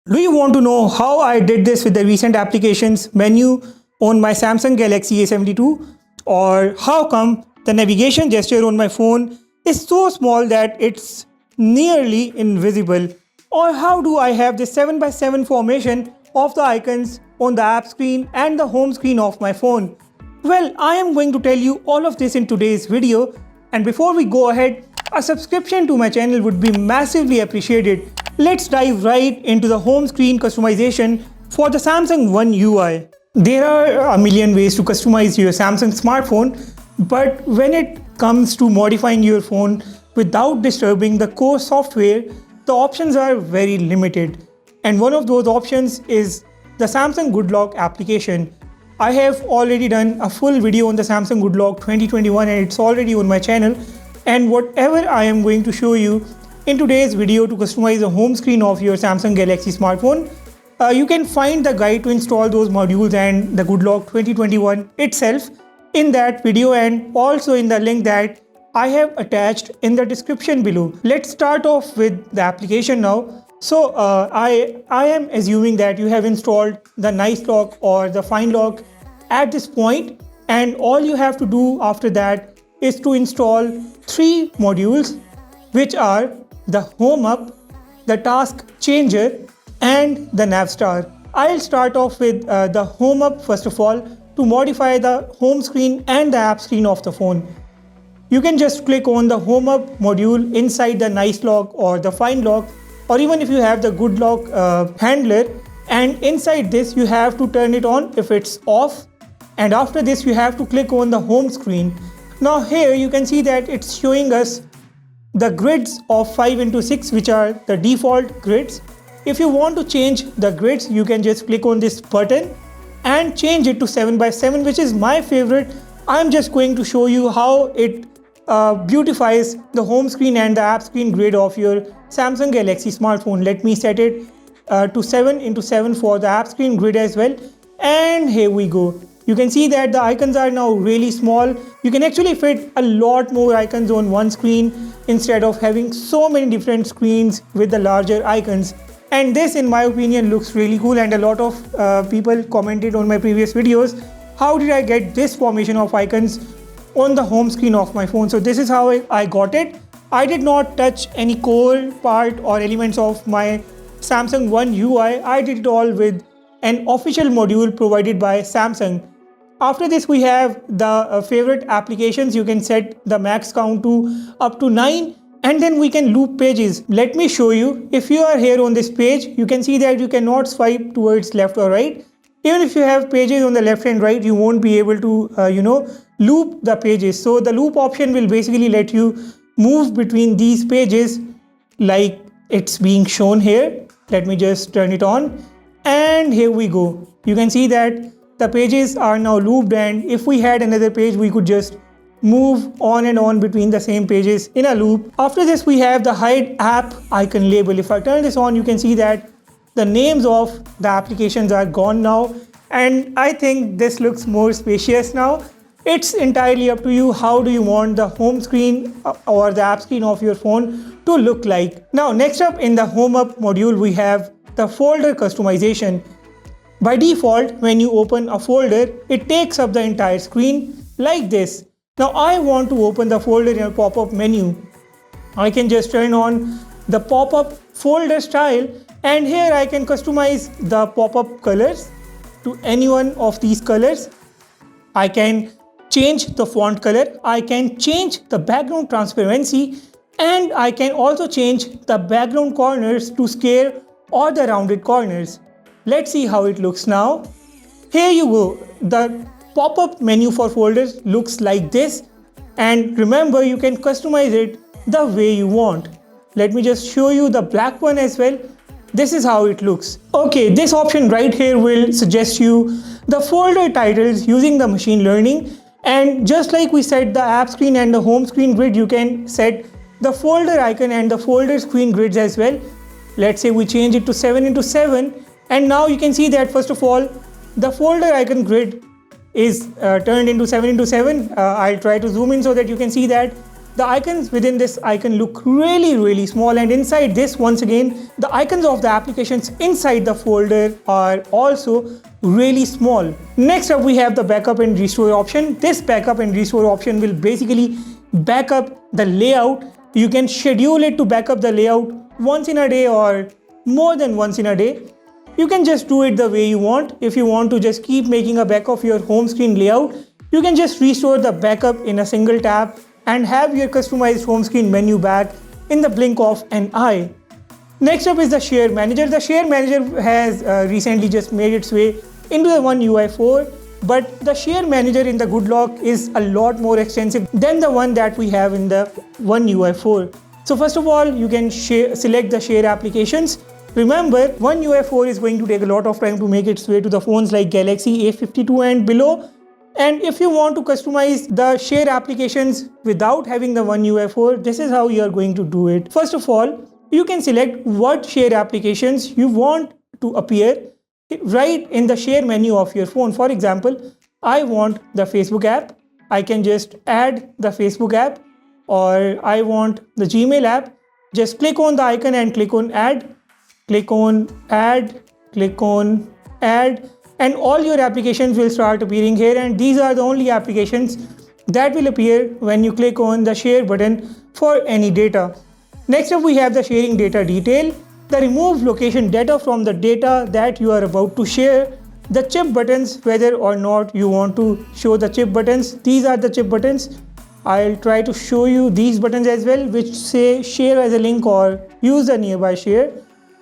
Do you want to know how I did this with the recent applications menu on my Samsung Galaxy A72? Or how come the navigation gesture on my phone is so small that it's nearly invisible? Or how do I have this 7 by 7 formation of the icons on the app screen and the home screen of my phone? Well, I am going to tell you all of this in today's video, and before we go ahead, a subscription to my channel would be massively appreciated. Let's dive right into the home screen customization for the Samsung One UI. There are a million ways to customize your Samsung smartphone, but when it comes to modifying your phone without disturbing the core software, the options are very limited. And one of those options is the Samsung Good Lock application. I have already done a full video on the Samsung Good Lock 2021 and it's already on my channel. And whatever I am going to show you in today's video to customize the home screen of your Samsung Galaxy smartphone, you can find the guide to install those modules and the Good Lock 2021 itself in that video and also in the link that I have attached in the description below. Let's start off with the application now. So I am assuming that you have installed the Nice Lock or the Find Lock at this point, and all you have to do after that is to install three modules, which are the Home Up, the Task Changer and the Navstar. I'll start off with the Home Up first of all to modify the home screen and the app screen of the phone. You can just click on the Home Up module inside the Nice Lock or the Find Lock, or even if you have the Good Lock handler, and inside this you have to turn it on if it's off, and after this you have to click on the home screen. Now here you can see that it's showing us the grids of 5x6, which are the default grids. If you want to change the grids, you can just click on this button and change it to 7x7, which is my favorite. I'm just going to show you how it beautifies the home screen and the app screen grid of your Samsung Galaxy smartphone. Let me set it to 7x7 for the app screen grid as well, and here we go. You can see that the icons are now really small. You can actually fit a lot more icons on one screen instead of having so many different screens with the larger icons. And this, in my opinion, looks really cool, and a lot of people commented on my previous videos, how did I get this formation of icons on the home screen of my phone? So this is how I got it. I did not touch any core part or elements of my Samsung One UI. I did it all with an official module provided by Samsung. After this we have the favorite applications. You can set the max count to up to 9, and then we can loop pages. Let me show you. If you are here on this page, you can see that you cannot swipe towards left or right. Even if you have pages on the left and right, you won't be able to loop the pages. So the loop option will basically let you move between these pages like it's being shown here. Let me just turn it on, and here we go. You can see that the pages are now looped, and if we had another page, we could just move on and on between the same pages in a loop. After this we have the hide app icon label. If I turn this on, you can see that the names of the applications are gone now, and I think this looks more spacious now. It's entirely up to you. How do you want the home screen or the app screen of your phone to look like? Now next up in the Home Up module we have the folder customization. By default, when you open a folder, it takes up the entire screen like this. Now I want to open the folder in a pop-up menu. I can just turn on the pop-up folder style, and here I can customize the pop-up colors to any one of these colors. I can change the font color, I can change the background transparency, and I can also change the background corners to square or the rounded corners. Let's see how it looks now. Here you go. The pop-up menu for folders looks like this, and remember, you can customize it the way you want. Let me just show you the black one as well. This is how it looks. Okay, this option right here will suggest you the folder titles using the machine learning, and just like we set the app screen and the home screen grid, you can set the folder icon and the folder screen grids as well. Let's say we change it to 7x7. And now you can see that first of all, the folder icon grid is turned into 7x7. I'll try to zoom in so that you can see that the icons within this icon look really small, and inside this, once again, the icons of the applications inside the folder are also really small. Next up, we have the backup and restore option. This backup and restore option will basically back up the layout. You can schedule it to back up the layout once in a day or more than once in a day. You can just do it the way you want. If you want to just keep making a back of your home screen layout, you can just restore the backup in a single tap and have your customized home screen menu back in the blink of an eye. Next up is the Share Manager. The Share Manager has recently just made its way into the One UI 4, but the Share Manager in the GoodLock is a lot more extensive than the one that we have in the One UI 4. So first of all, you can select the share applications. Remember, One UI 4 is going to take a lot of time to make its way to the phones like Galaxy A52 and below. And if you want to customize the share applications without having the One UI 4, this is how you are going to do it. First of all, you can select what share applications you want to appear right in the share menu of your phone. For example, I want the Facebook app. I can just add the Facebook app, or I want the Gmail app. Just click on the icon and click on add, click on add, click on add, and all your applications will start appearing here, and these are the only applications that will appear when you click on the share button for any data. Next up, we have the sharing data detail. The remove location data from the data that you are about to share. The chip buttons, whether or not you want to show the chip buttons. These are the chip buttons. I'll try to show you these buttons as well, which say share as a link or use the nearby share.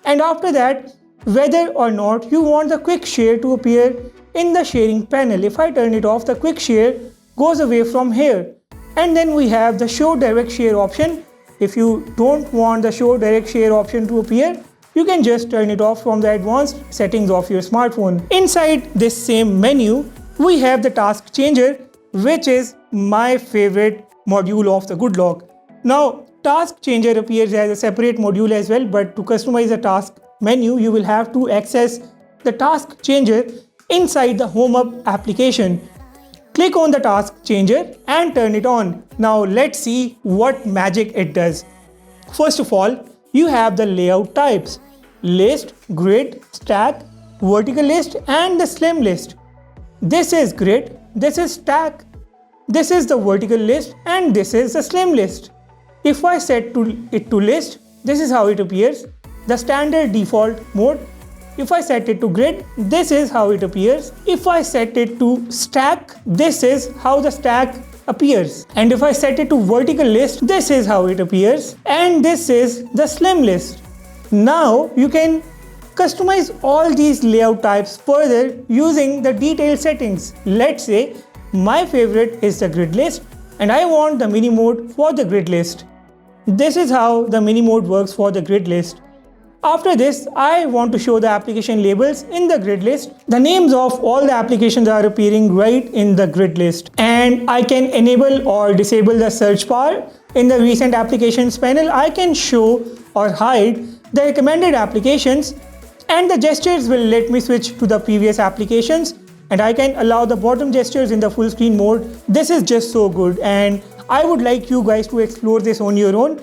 And after that, whether or not you want the quick share to appear in the sharing panel. If I turn it off, the quick share goes away from here. And then we have the show direct share option. If you don't want the show direct share option to appear, you can just turn it off from the advanced settings of your smartphone. Inside this same menu, we have the task changer, which is my favorite module of the GoodLock. Now, task changer appears as a separate module as well, but to customize the task menu, you will have to access the task changer inside the Home Hub application. Click on the task changer and turn it on. Now let's see what magic it does. First of all, you have the layout types: list, grid, stack, vertical list, and the slim list. This is grid, this is stack, this is the vertical list, and this is the slim list. If I set it to list, this is how it appears, the standard default mode. If I set it to grid, this is how it appears. If I set it to stack, this is how the stack appears. And if I set it to vertical list, this is how it appears. And this is the slim list. Now you can customize all these layout types further using the detailed settings. Let's say my favorite is the grid list and I want the mini mode for the grid list. This is how the mini mode works for the grid list. After this, I want to show the application labels in the grid list. The names of all the applications are appearing right in the grid list. And I can enable or disable the search bar. In the recent applications panel, I can show or hide the recommended applications, and the gestures will let me switch to the previous applications, and I can allow the bottom gestures in the full screen mode. This is just so good, and I would like you guys to explore this on your own,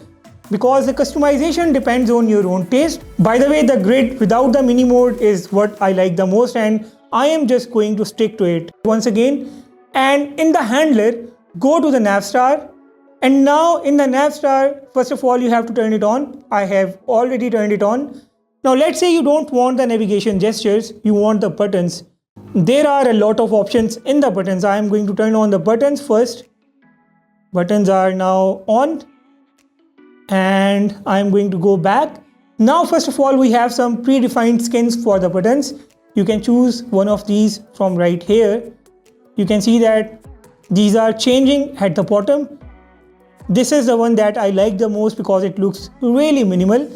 because the customization depends on your own taste. By the way, the grid without the mini mode is what I like the most, and I am just going to stick to it once again. And in the handler, go to the Navstar, and now in the Navstar, first of all, you have to turn it on. I have already turned it on. Now let's say you don't want the navigation gestures, you want the buttons. There are a lot of options in the buttons. I am going to turn on the buttons first. Buttons are now on. And I'm going to go back. Now first of all, we have some predefined skins for the buttons. You can choose one of these from right here. You can see that these are changing at the bottom. This is the one that I like the most because it looks really minimal.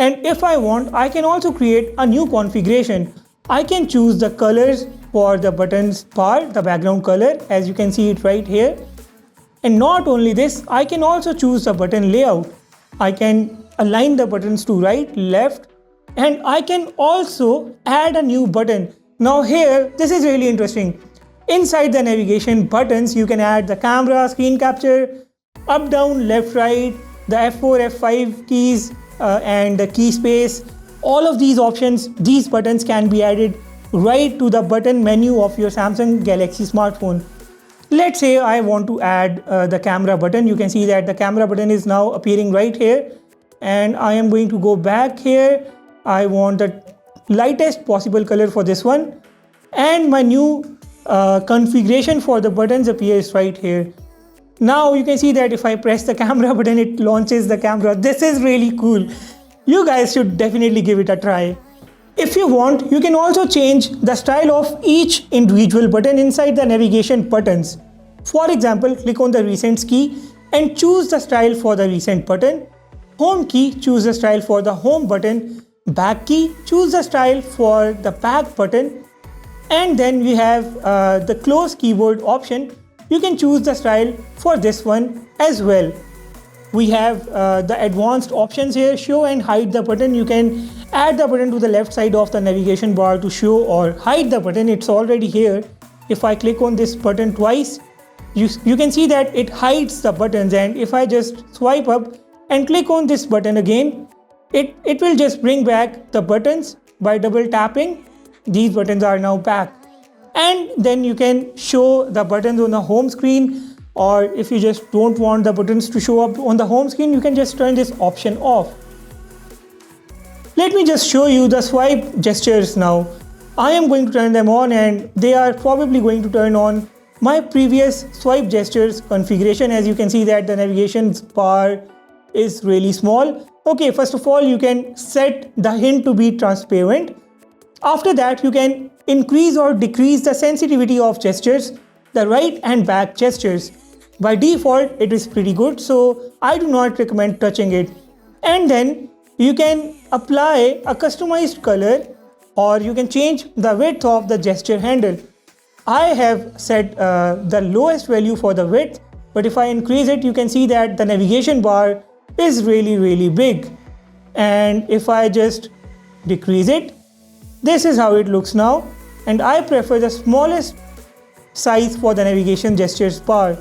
And if I want, I can also create a new configuration. I can choose the colors for the buttons bar, the background color, as you can see it right here. And not only this, I can also choose the button layout. I can align the buttons to right, left, and I can also add a new button. Now here, this is really interesting. Inside the navigation buttons, you can add the camera, screen capture, up, down, left, right, the F4, F5 keys and the key space. All of these options, these buttons can be added right to the button menu of your Samsung Galaxy smartphone. Let's say I want to add the camera button. You can see that the camera button is now appearing right here, and I am going to go back here. I want the lightest possible color for this one, and my new configuration for the buttons appears right here. Now you can see that if I press the camera button, it launches the camera. This is really cool. You guys should definitely give it a try. If you want, you can also change the style of each individual button inside the navigation buttons. For example, click on the Recents key and choose the style for the Recent button. Home key, choose the style for the Home button. Back key, choose the style for the Back button. And then we have the Close keyboard option. You can choose the style for this one as well. We have the advanced options here, show and hide the button. You can add the button to the left side of the navigation bar to show or hide the button. It's already here. If I click on this button twice, you can see that it hides the buttons, and if I just swipe up and click on this button again, it will just bring back the buttons by double tapping. These buttons are now back. And then you can show the buttons on the home screen, or if you just don't want the buttons to show up on the home screen, you can just turn this option off. Let me just show you the swipe gestures now. I am going to turn them on, and they are probably going to turn on my previous swipe gestures configuration. As you can see that the navigation bar is really small. Okay, first of all, you can set the hint to be transparent. After that, you can increase or decrease the sensitivity of gestures, the right and back gestures. By default, it is pretty good, so I do not recommend touching it. And then you can apply a customized color, or you can change the width of the gesture handle. I have set the lowest value for the width, but if I increase it, you can see that the navigation bar is really big. And if I just decrease it, this is how it looks now. And I prefer the smallest size for the navigation gestures bar.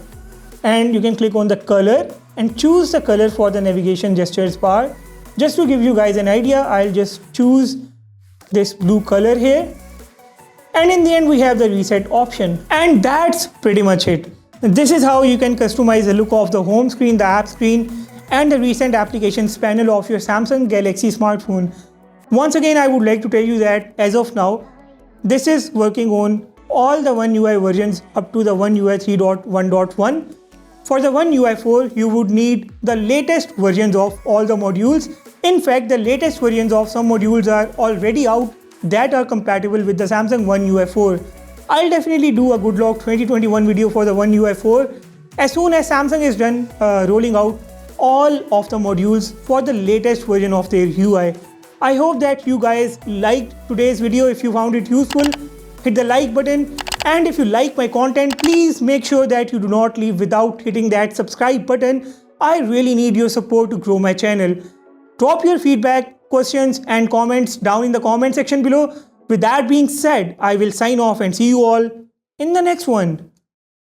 And you can click on the color and choose the color for the navigation gestures bar. Just to give you guys an idea, I'll just choose this blue color here. And in the end, we have the reset option. And that's pretty much it. This is how you can customize the look of the home screen, the app screen, and the recent applications panel of your Samsung Galaxy smartphone. Once again, I would like to tell you that as of now, this is working on all the One UI versions up to the One UI 3.1.1. For the One UI 4, you would need the latest versions of all the modules. In fact, the latest versions of some modules are already out that are compatible with the Samsung One UI 4. I'll definitely do a good luck 2021 video for the One UI 4 as soon as Samsung is done rolling out all of the modules for the latest version of their UI. I hope that you guys liked today's video. If you found it useful, hit the like button. And if you like my content, please make sure that you do not leave without hitting that subscribe button. I really need your support to grow my channel. Drop your feedback, questions and comments down in the comment section below. With that being said, I will sign off and see you all in the next one.